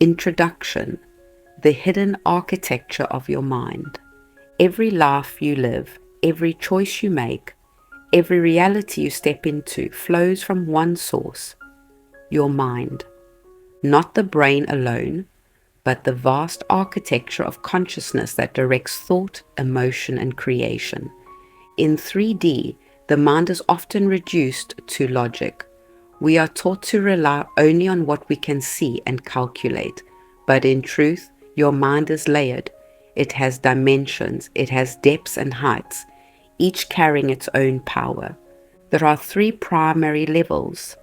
Introduction: the hidden architecture of your mind. Every life you live, every choice you make, every reality you step into flows from one source, your mind. Not the brain alone, but the vast architecture of consciousness that directs thought, emotion, and creation. In 3D, the mind is often reduced to logic. We are taught to rely only on what we can see and calculate, but in truth, your mind is layered. It has dimensions, it has depths and heights, each carrying its own power. There are 3 primary levels: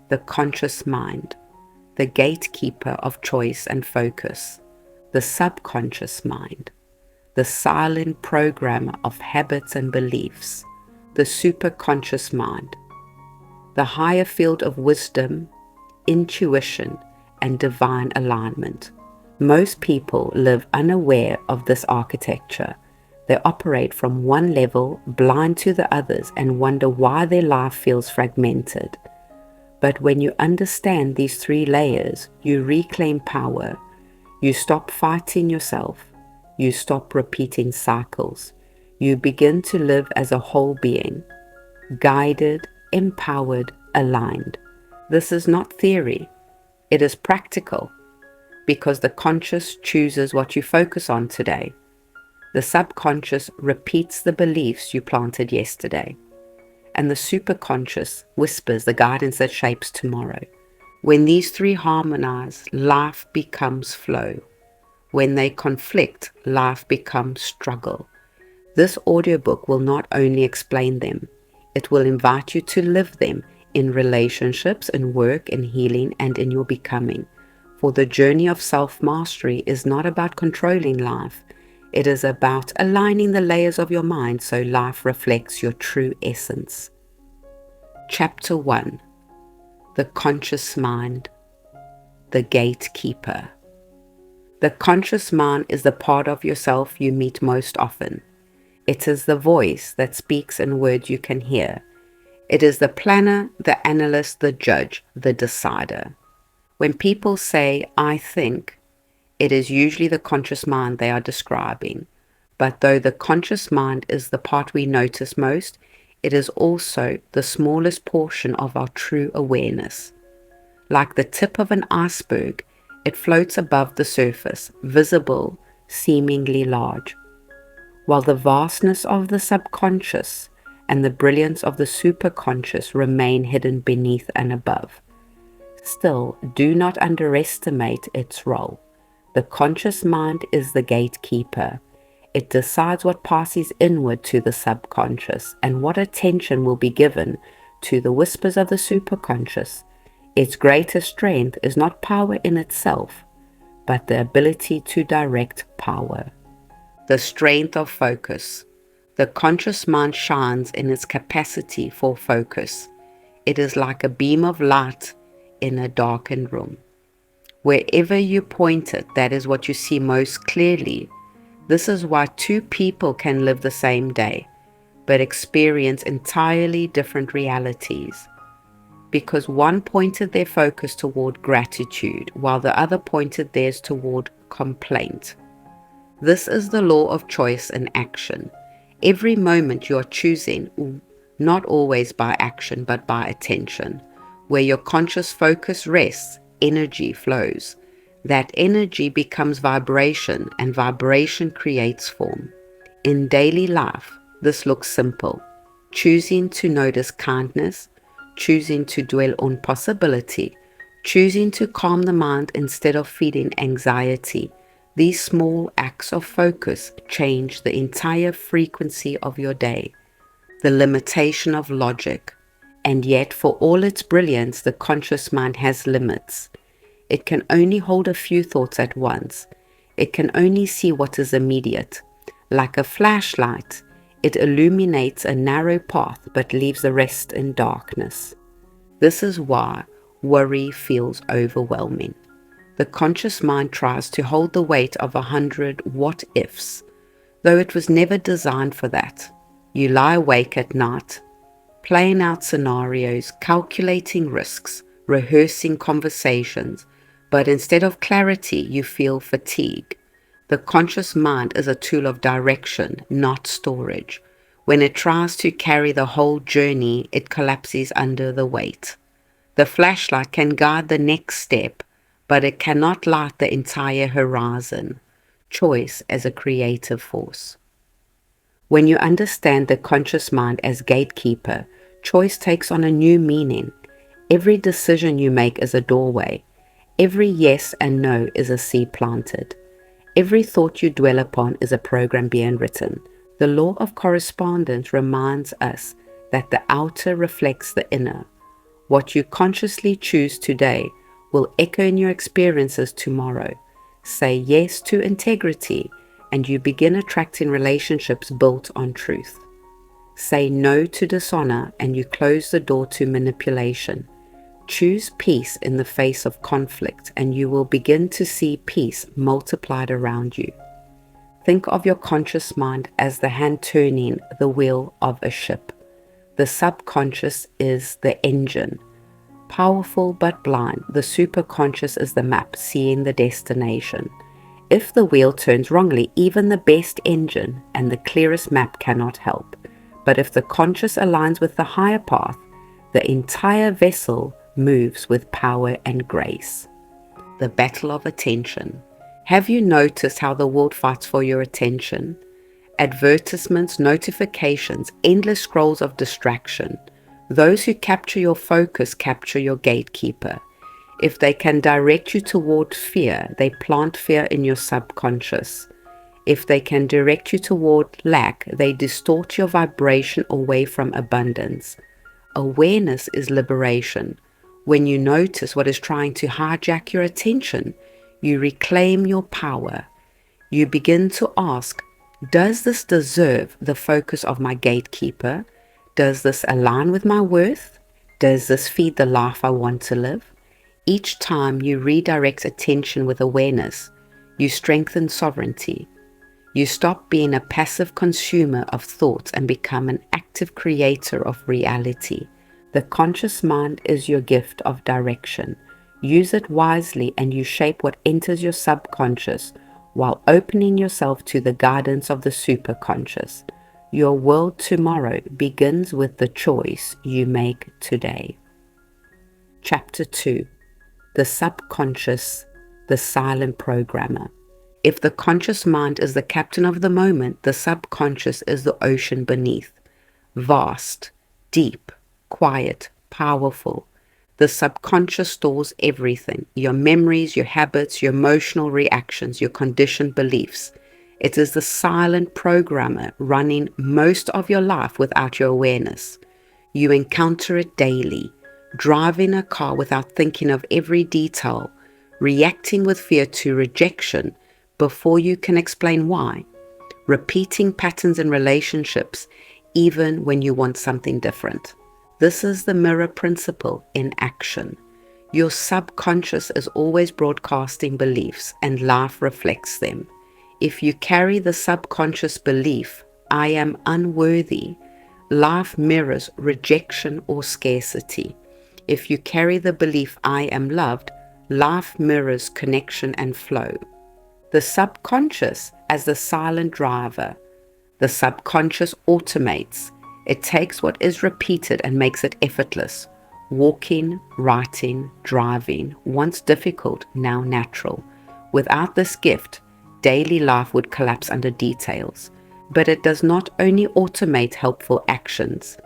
the conscious mind, the gatekeeper of choice and focus, the subconscious mind, the silent programmer of habits and beliefs, the superconscious mind, the higher field of wisdom, intuition, and divine alignment. Most people live unaware of this architecture. They operate from one level, blind to the others, and wonder why their life feels fragmented. But when you understand these 3 layers, you reclaim power. You stop fighting yourself. You stop repeating cycles. You begin to live as a whole being, guided, empowered, aligned. This is not theory. It is practical, because the conscious chooses what you focus on today. The subconscious repeats the beliefs you planted yesterday, and the superconscious whispers the guidance that shapes tomorrow. When these 3 harmonize, life becomes flow. When they conflict, life becomes struggle. This audiobook will not only explain them, it will invite you to live them in relationships, in work, in healing, and in your becoming. For the journey of self-mastery is not about controlling life. It is about aligning the layers of your mind so life reflects your true essence. Chapter 1: the conscious mind, the gatekeeper. The conscious mind is the part of yourself you meet most often. It is the voice that speaks in words you can hear. It is the planner, the analyst, the judge, the decider. When people say, "I think," it is usually the conscious mind they are describing. But though the conscious mind is the part we notice most, it is also the smallest portion of our true awareness. Like the tip of an iceberg, it floats above the surface, visible, seemingly large, while the vastness of the subconscious and the brilliance of the superconscious remain hidden beneath and above. Still, do not underestimate its role. The conscious mind is the gatekeeper. It decides what passes inward to the subconscious and what attention will be given to the whispers of the superconscious. Its greatest strength is not power in itself, but the ability to direct power. The strength of focus. The conscious mind shines in its capacity for focus. It is like a beam of light in a darkened room. Wherever you point it, that is what you see most clearly. This is why 2 people can live the same day, but experience entirely different realities. Because one pointed their focus toward gratitude, while the other pointed theirs toward complaint. This is the law of choice and action. Every moment you are choosing, not always by action, but by attention. Where your conscious focus rests, energy flows. That energy becomes vibration, and vibration creates form. In daily life, this looks simple. Choosing to notice kindness, choosing to dwell on possibility, choosing to calm the mind instead of feeding anxiety. These small acts of focus change the entire frequency of your day. The limitation of logic. And yet, for all its brilliance, the conscious mind has limits. It can only hold a few thoughts at once. It can only see what is immediate. Like a flashlight, it illuminates a narrow path but leaves the rest in darkness. This is why worry feels overwhelming. The conscious mind tries to hold the weight of 100 what-ifs, though it was never designed for that. You lie awake at night, playing out scenarios, calculating risks, rehearsing conversations, But instead of clarity, you feel fatigue. The conscious mind is a tool of direction, not storage. When it tries to carry the whole journey, it collapses under the weight. The flashlight can guide the next step, but it cannot light the entire horizon. Choice as a creative force. When you understand the conscious mind as gatekeeper, choice takes on a new meaning. Every decision you make is a doorway. Every yes and no is a seed planted. Every thought you dwell upon is a program being written. The law of correspondence reminds us that the outer reflects the inner. What you consciously choose today will echo in your experiences tomorrow. Say yes to integrity, and you begin attracting relationships built on truth. Say no to dishonor, and you close the door to manipulation. Choose peace in the face of conflict, and you will begin to see peace multiplied around you. Think of your conscious mind as the hand turning the wheel of a ship. The subconscious is the engine. Powerful but blind, the superconscious is the map, seeing the destination. If the wheel turns wrongly, even the best engine and the clearest map cannot help. But if the conscious aligns with the higher path, the entire vessel moves with power and grace. The battle of attention. Have you noticed how the world fights for your attention? Advertisements, notifications, endless scrolls of distraction. Those who capture your focus capture your gatekeeper. If they can direct you toward fear, they plant fear in your subconscious. If they can direct you toward lack, they distort your vibration away from abundance. Awareness is liberation. When you notice what is trying to hijack your attention, you reclaim your power. You begin to ask, does this deserve the focus of my gatekeeper? Does this align with my worth? Does this feed the life I want to live? Each time you redirect attention with awareness, you strengthen sovereignty. You stop being a passive consumer of thoughts and become an active creator of reality. The conscious mind is your gift of direction. Use it wisely and you shape what enters your subconscious while opening yourself to the guidance of the superconscious. Your world tomorrow begins with the choice you make today. Chapter 2. The subconscious, the silent programmer. If the conscious mind is the captain of the moment, the subconscious is the ocean beneath. Vast, deep, quiet, powerful. The subconscious stores everything, your memories, your habits, your emotional reactions, your conditioned beliefs. It is the silent programmer running most of your life without your awareness. You encounter it daily, driving a car without thinking of every detail, reacting with fear to rejection before you can explain why, repeating patterns in relationships even when you want something different. This is the mirror principle in action. Your subconscious is always broadcasting beliefs and life reflects them. If you carry the subconscious belief, I am unworthy, life mirrors rejection or scarcity. If you carry the belief, I am loved, life mirrors connection and flow. The subconscious as the silent driver. The subconscious automates. It takes what is repeated and makes it effortless. Walking, writing, driving, once difficult, now natural. Without this gift, daily life would collapse under details. But it does not only automate helpful actions,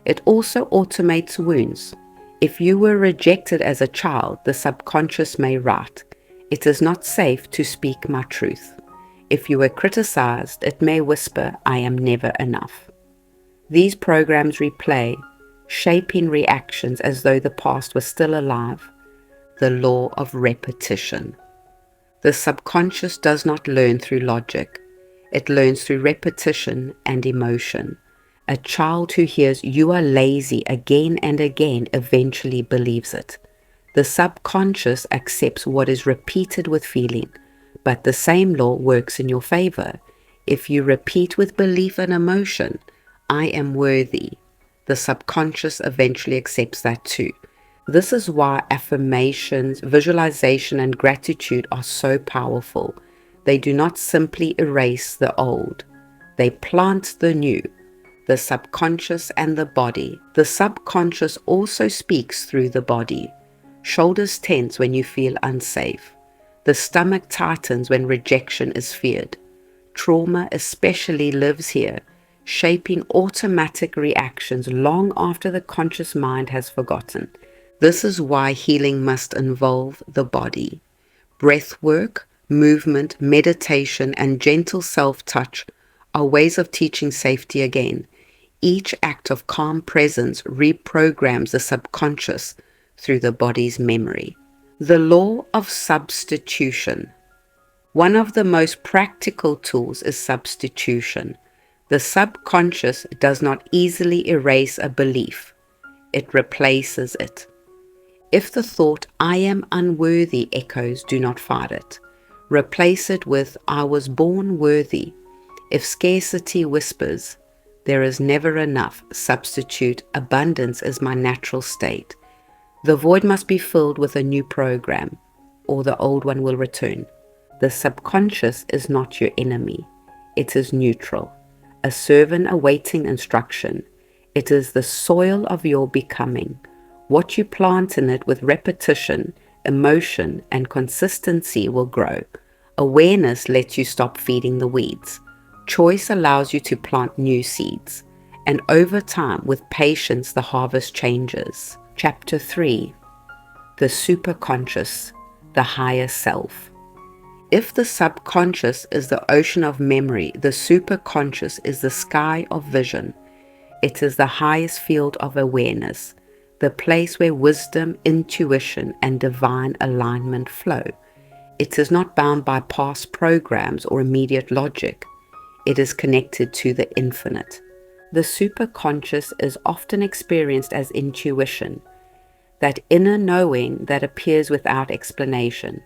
it also automates wounds. If you were rejected as a child, the subconscious may write, it is not safe to speak my truth. If you were criticized, it may whisper, I am never enough. These programs replay, shaping reactions as though the past was still alive. The law of repetition. The subconscious does not learn through logic. It learns through repetition and emotion. A child who hears you are lazy again and again eventually believes it. The subconscious accepts what is repeated with feeling, but the same law works in your favor. If you repeat with belief and emotion, I am worthy, the subconscious eventually accepts that too. This is why affirmations, visualization, and gratitude are so powerful. They do not simply erase the old, they plant the new, the subconscious and the body. The subconscious also speaks through the body. Shoulders tense when you feel unsafe. The stomach tightens when rejection is feared. Trauma especially lives here, shaping automatic reactions long after the conscious mind has forgotten. This is why healing must involve the body. Breath work, movement, meditation, and gentle self-touch are ways of teaching safety again. Each act of calm presence reprograms the subconscious through the body's memory. The law of substitution. One of the most practical tools is substitution. The subconscious does not easily erase a belief. It replaces it. If the thought, "I am unworthy," echoes, do not fight it. Replace it with, "I was born worthy." If scarcity whispers, "There is never enough," substitute, "Abundance is my natural state." The void must be filled with a new program, or the old one will return. The subconscious is not your enemy. It is neutral, a servant awaiting instruction. It is the soil of your becoming. What you plant in it with repetition, emotion, and consistency will grow. Awareness lets you stop feeding the weeds. Choice allows you to plant new seeds. And over time, with patience, the harvest changes. Chapter 3. The Superconscious, the Higher Self. If the subconscious is the ocean of memory, the superconscious is the sky of vision. It is the highest field of awareness, the place where wisdom, intuition, and divine alignment flow. It is not bound by past programs or immediate logic. It is connected to the infinite. The superconscious is often experienced as intuition, that inner knowing that appears without explanation.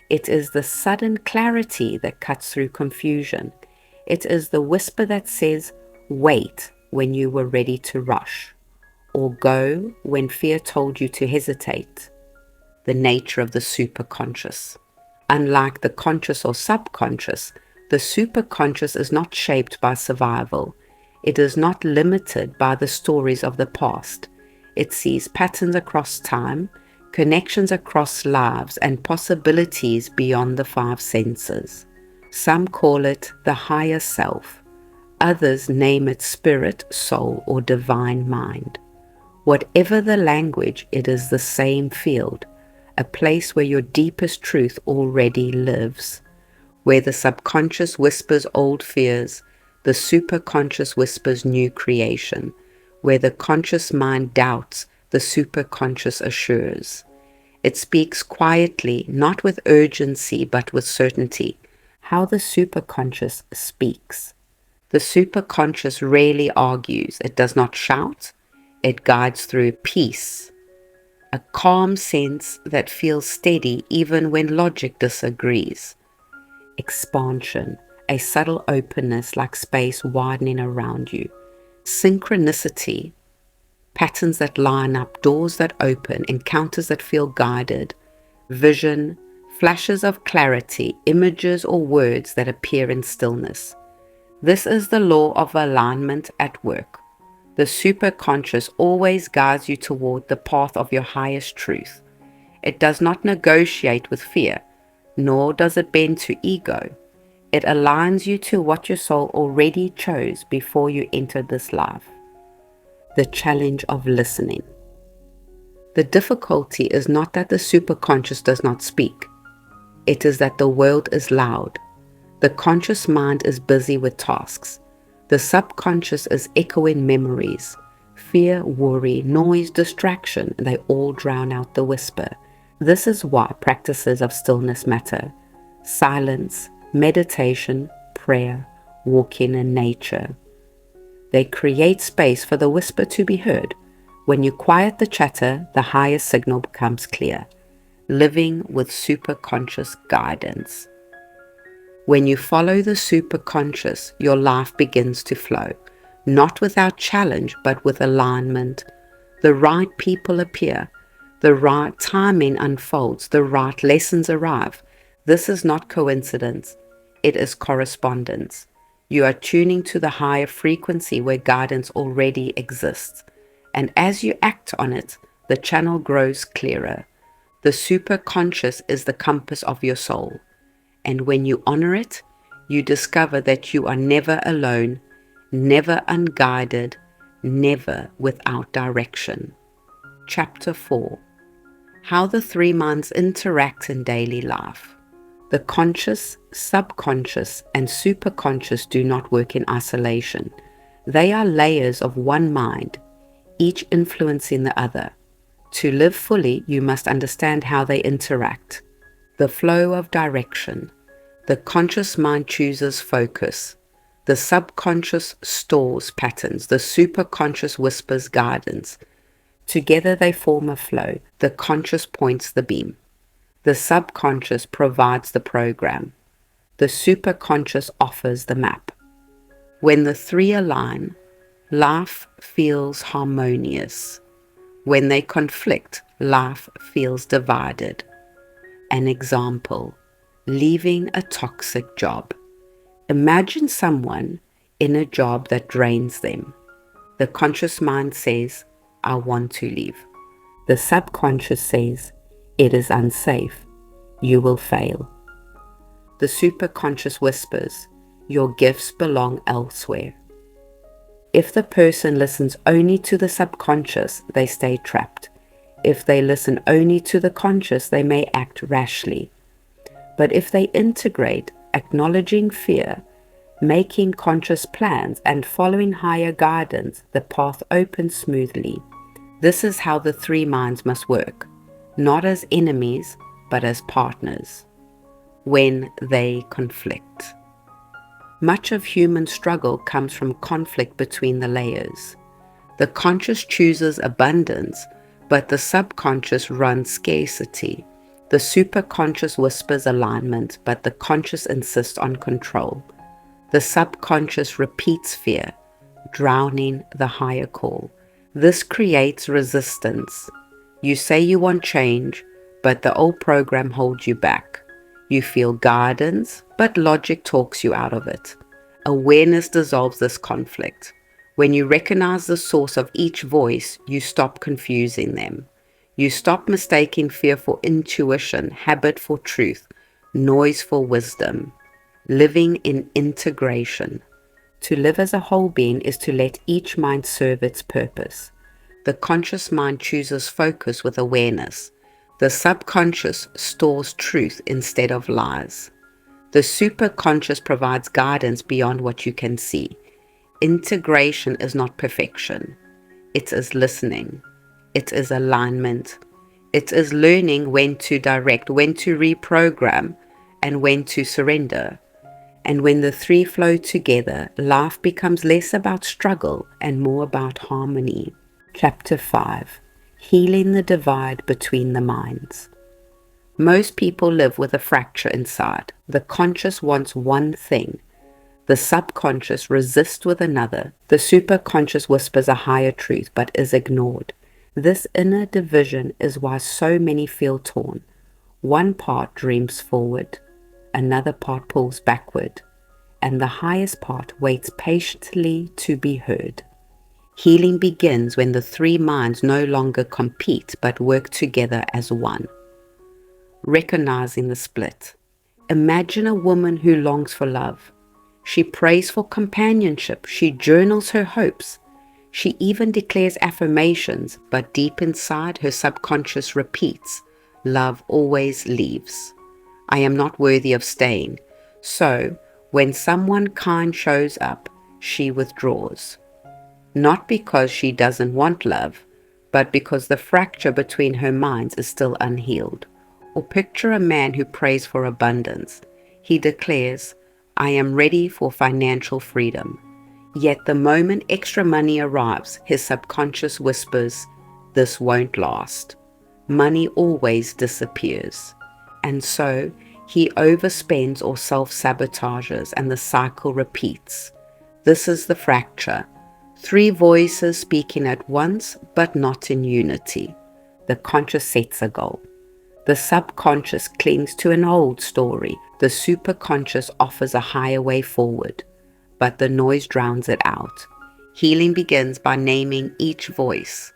It is the sudden clarity that cuts through confusion. It is the whisper that says, "Wait," when you were ready to rush, or "Go," when fear told you to hesitate. The nature of the superconscious. Unlike the conscious or subconscious, the superconscious is not shaped by survival. It is not limited by the stories of the past. It sees patterns across time, connections across lives, and possibilities beyond the five senses. Some call it the higher self. Others name it spirit, soul, or divine mind. Whatever the language, it is the same field, a place where your deepest truth already lives. Where the subconscious whispers old fears, the superconscious whispers new creation. Where the conscious mind doubts, the superconscious assures. It speaks quietly, not with urgency, but with certainty. How the superconscious speaks. The superconscious rarely argues. It does not shout. It guides through peace, a calm sense that feels steady even when logic disagrees. Expansion, a subtle openness like space widening around you. Synchronicity, patterns that line up, doors that open, encounters that feel guided. Vision, flashes of clarity, images or words that appear in stillness. This is the law of alignment at work. The superconscious always guides you toward the path of your highest truth. It does not negotiate with fear, nor does it bend to ego. It aligns you to what your soul already chose before you entered this life. The challenge of listening. The difficulty is not that the superconscious does not speak. It is that the world is loud. The conscious mind is busy with tasks. The subconscious is echoing memories. Fear, worry, noise, distraction, they all drown out the whisper. This is why practices of stillness matter. Silence, meditation, prayer, walking in nature. They create space for the whisper to be heard. When you quiet the chatter, the higher signal becomes clear. Living with superconscious guidance. When you follow the superconscious, your life begins to flow, not without challenge, but with alignment. The right people appear, The right timing unfolds, the right lessons arrive. This is not coincidence, it is correspondence. You are tuning to the higher frequency where guidance already exists. And as you act on it, the channel grows clearer. The superconscious is the compass of your soul. And when you honor it, you discover that you are never alone, never unguided, never without direction. Chapter 4. How the three minds interact in daily life. The conscious, subconscious, and superconscious do not work in isolation. They are layers of one mind, each influencing the other. To live fully, you must understand how they interact. The flow of direction. The conscious mind chooses focus. The subconscious stores patterns. The superconscious whispers guidance. Together they form a flow. The conscious points the beam. The subconscious provides the program. The superconscious offers the map. When the three align, life feels harmonious. When they conflict, life feels divided. An example, leaving a toxic job. Imagine someone in a job that drains them. The conscious mind says, I want to leave. The subconscious says, it is unsafe. You will fail. The superconscious whispers, your gifts belong elsewhere. If the person listens only to the subconscious, they stay trapped. If they listen only to the conscious, they may act rashly. But if they integrate, acknowledging fear, making conscious plans, and following higher guidance, the path opens smoothly. This is how the three minds must work, not as enemies, but as partners, when they conflict. Much of human struggle comes from conflict between the layers. The conscious chooses abundance, but the subconscious runs scarcity. The superconscious whispers alignment, but the conscious insists on control. The subconscious repeats fear, drowning the higher call. This creates resistance. You say you want change, but the old program holds you back. You feel guidance, but logic talks you out of it. Awareness dissolves this conflict. When you recognize the source of each voice, you stop confusing them. You stop mistaking fear for intuition, habit for truth, noise for wisdom. Living in integration. To live as a whole being is to let each mind serve its purpose. The conscious mind chooses focus with awareness. The subconscious stores truth instead of lies. The superconscious provides guidance beyond what you can see. Integration is not perfection. It is listening. It is alignment. It is learning when to direct, when to reprogram, and when to surrender. And when the three flow together, life becomes less about struggle and more about harmony. Chapter 5. Healing the divide between the minds. Most people live with a fracture inside. The conscious wants one thing. The subconscious resists with another. The superconscious whispers a higher truth but is ignored. This inner division is why so many feel torn. One part dreams forward. Another part pulls backward, and the highest part waits patiently to be heard. Healing begins when the three minds no longer compete but work together as one. Recognizing the split. Imagine a woman who longs for love. She prays for companionship. She journals her hopes. She even declares affirmations, but deep inside her subconscious repeats, love always leaves. I am not worthy of staying. So, when someone kind shows up, she withdraws. Not because she doesn't want love, but because the fracture between her minds is still unhealed. Or picture a man who prays for abundance. He declares, I am ready for financial freedom. Yet the moment extra money arrives, his subconscious whispers, this won't last. Money always disappears. And so he overspends or self-sabotages, and the cycle repeats. This is the fracture. Three voices speaking at once, but not in unity. The conscious sets a goal. The subconscious clings to an old story. The superconscious offers a higher way forward, but the noise drowns it out. Healing begins by naming each voice.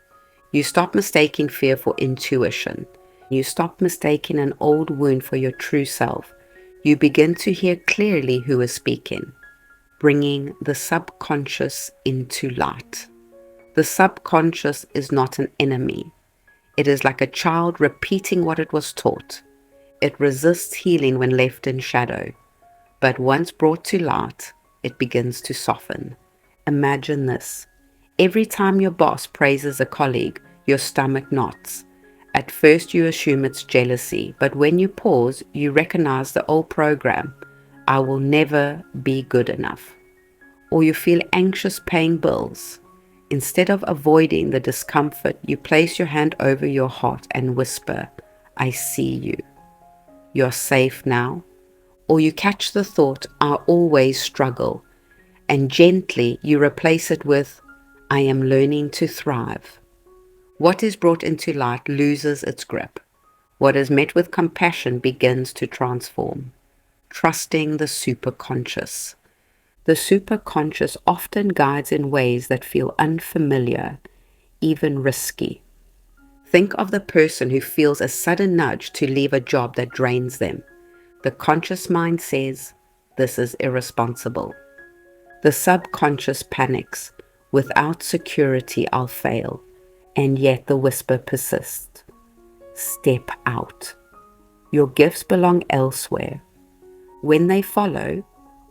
You stop mistaking fear for intuition. You stop mistaking an old wound for your true self. You begin to hear clearly who is speaking, bringing the subconscious into light. The subconscious is not an enemy. It is like a child repeating what it was taught. It resists healing when left in shadow, but once brought to light, it begins to soften. Imagine this. Every time your boss praises a colleague, your stomach knots. At first you assume it's jealousy, but when you pause, you recognize the old program, I will never be good enough. Or you feel anxious paying bills. Instead of avoiding the discomfort, you place your hand over your heart and whisper, I see you. You're safe now. Or you catch the thought, I always struggle, and gently you replace it with, I am learning to thrive. What is brought into light loses its grip. What is met with compassion begins to transform. Trusting the superconscious. The superconscious often guides in ways that feel unfamiliar, even risky. Think of the person who feels a sudden nudge to leave a job that drains them. The conscious mind says, this is irresponsible. The subconscious panics, without security I'll fail, and yet the whisper persists. Step out. Your gifts belong elsewhere. When they follow,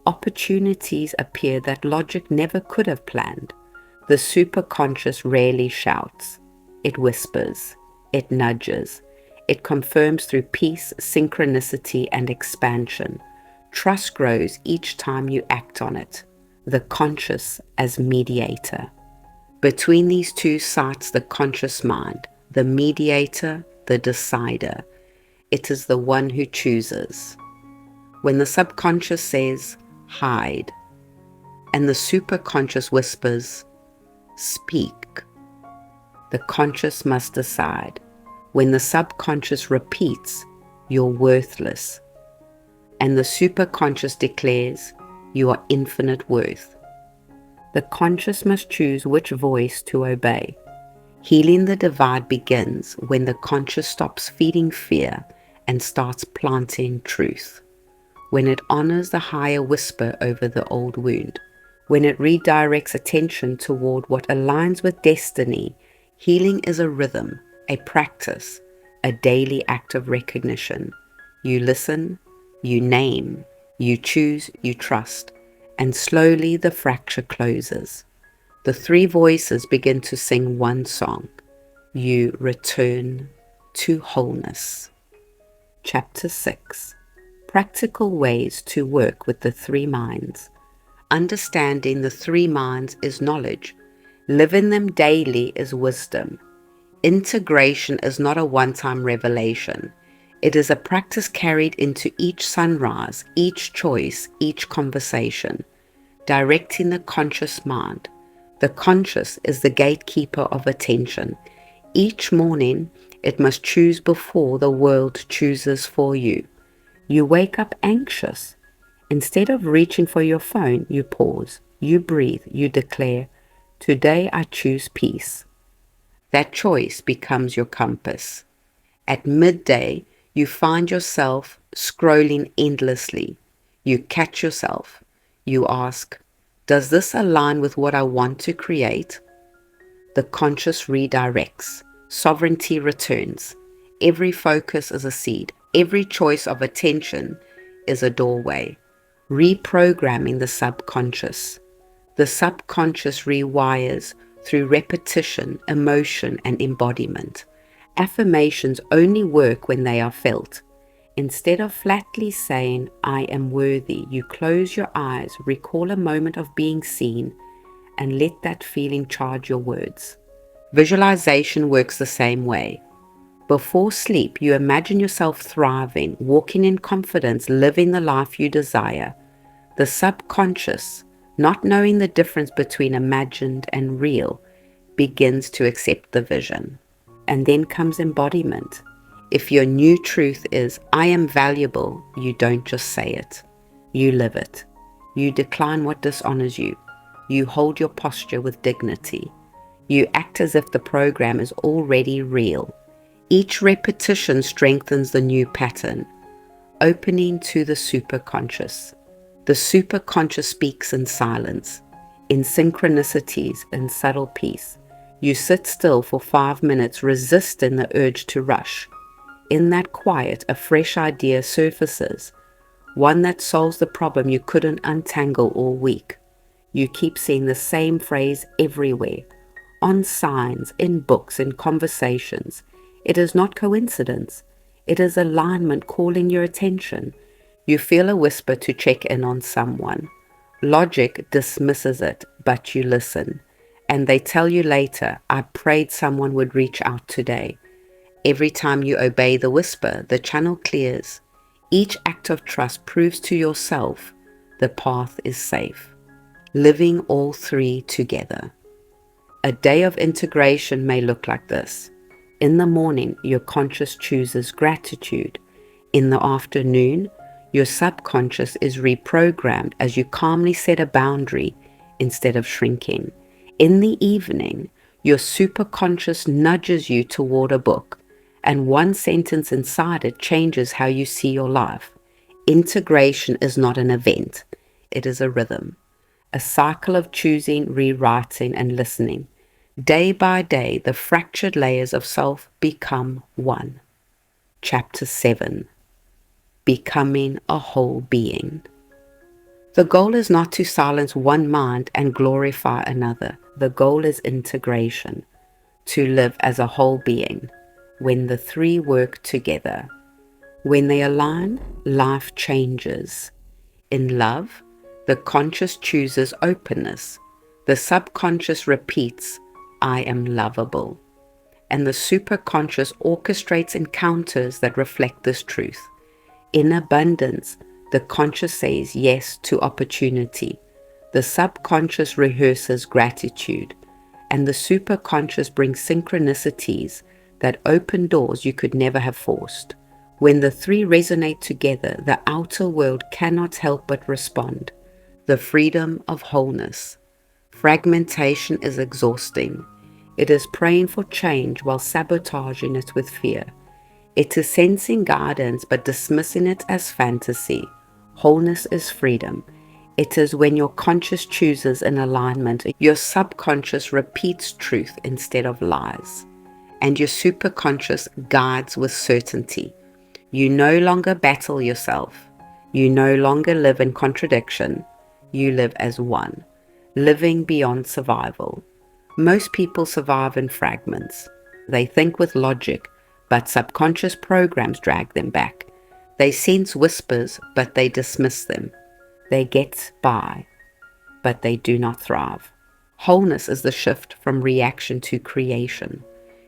opportunities appear that logic never could have planned. The superconscious rarely shouts. It whispers. It nudges. It confirms through peace, synchronicity, and expansion. Trust grows each time you act on it. The conscious as mediator. Between these two sites the conscious mind, the mediator, the decider. It is the one who chooses. When the subconscious says, hide, and the superconscious whispers, speak, the conscious must decide. When the subconscious repeats, you're worthless, and the superconscious declares, you are infinite worth. The conscious must choose which voice to obey. Healing the divide begins when the conscious stops feeding fear and starts planting truth. When it honors the higher whisper over the old wound. When it redirects attention toward what aligns with destiny. Healing is a rhythm, a practice, a daily act of recognition. You listen, you name, you choose, you trust, and slowly the fracture closes. The three voices begin to sing one song. You return to wholeness. Chapter 6. Practical ways to work with the three minds. Understanding the three minds is knowledge. Living them daily is wisdom. Integration is not a one-time revelation. It is a practice carried into each sunrise, each choice, each conversation. Directing the conscious mind. The conscious is the gatekeeper of attention. Each morning, it must choose before the world chooses for you. You wake up anxious. Instead of reaching for your phone, you pause, you breathe, you declare, today I choose peace. That choice becomes your compass. At midday, you find yourself scrolling endlessly. You catch yourself. You ask, does this align with what I want to create? The conscious redirects. Sovereignty returns. Every focus is a seed. Every choice of attention is a doorway. Reprogramming the subconscious. The subconscious rewires through repetition, emotion, and embodiment. Affirmations only work when they are felt. Instead of flatly saying, I am worthy, you close your eyes, recall a moment of being seen, and let that feeling charge your words. Visualization works the same way. Before sleep, you imagine yourself thriving, walking in confidence, living the life you desire. The subconscious, not knowing the difference between imagined and real, begins to accept the vision. And then comes embodiment. If your new truth is, I am valuable, you don't just say it. You live it. You decline what dishonors you. You hold your posture with dignity. You act as if the program is already real. Each repetition strengthens the new pattern, opening to the superconscious. The superconscious speaks in silence, in synchronicities, in subtle peace. You sit still for 5 minutes, resisting the urge to rush. In that quiet, a fresh idea surfaces, one that solves the problem you couldn't untangle all week. You keep seeing the same phrase everywhere, on signs, in books, in conversations. It is not coincidence. It is alignment calling your attention. You feel a whisper to check in on someone. Logic dismisses it, but you listen. And they tell you later, I prayed someone would reach out today. Every time you obey the whisper, the channel clears. Each act of trust proves to yourself the path is safe. Living all three together. A day of integration may look like this. In the morning, your conscious chooses gratitude. In the afternoon, your subconscious is reprogrammed as you calmly set a boundary instead of shrinking. In the evening, your superconscious nudges you toward a book, and one sentence inside it changes how you see your life. Integration is not an event, it is a rhythm, a cycle of choosing, rewriting, and listening. Day by day, the fractured layers of self become one. Chapter 7. Becoming a whole being. The goal is not to silence one mind and glorify another. The goal is integration, to live as a whole being. When the three work together, when they align, life changes. In love, the conscious chooses openness. The subconscious repeats, I am lovable. And the superconscious orchestrates encounters that reflect this truth. In abundance, the conscious says yes to opportunity. The subconscious rehearses gratitude. And the superconscious brings synchronicities that open doors you could never have forced. When the three resonate together, the outer world cannot help but respond. The freedom of wholeness. Fragmentation is exhausting. It is praying for change while sabotaging it with fear. It is sensing guidance but dismissing it as fantasy. Wholeness is freedom. It is when your conscious chooses an alignment, your subconscious repeats truth instead of lies, and your superconscious guides with certainty. You no longer battle yourself. You no longer live in contradiction. You live as one, living beyond survival. Most people survive in fragments. They think with logic, but subconscious programs drag them back. They sense whispers, but they dismiss them. They get by, but they do not thrive. Wholeness is the shift from reaction to creation.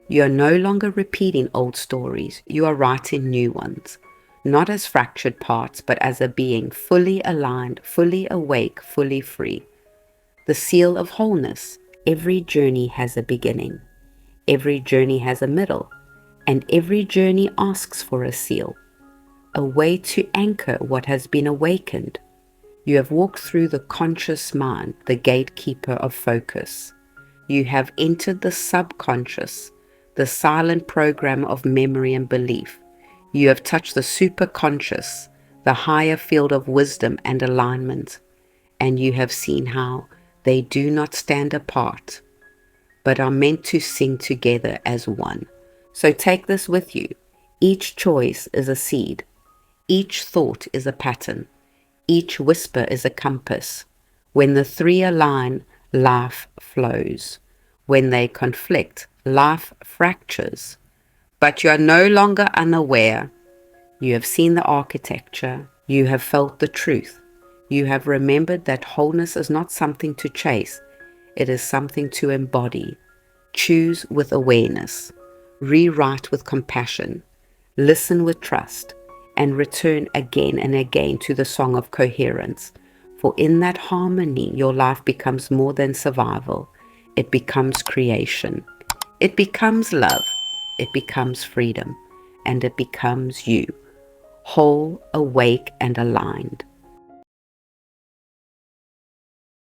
You are no longer repeating old stories. You are writing new ones, not as fractured parts, but as a being fully aligned, fully awake, fully free. The seal of wholeness. Every journey has a beginning. Every journey has a middle. And every journey asks for a seal, a way to anchor what has been awakened. You have walked through the conscious mind, the gatekeeper of focus. You have entered the subconscious, the silent program of memory and belief. You have touched the superconscious, the higher field of wisdom and alignment, and you have seen how they do not stand apart, but are meant to sing together as one. So take this with you. Each choice is a seed. Each thought is a pattern. Each whisper is a compass. When the three align, life flows. When they conflict, life fractures. But you are no longer unaware. You have seen the architecture. You have felt the truth. You have remembered that wholeness is not something to chase. It is something to embody. Choose with awareness. Rewrite with compassion. Listen with trust. And return again and again to the song of coherence. For in that harmony, your life becomes more than survival. It becomes creation. It becomes love. it becomes freedom, and it becomes you, whole, awake, and aligned.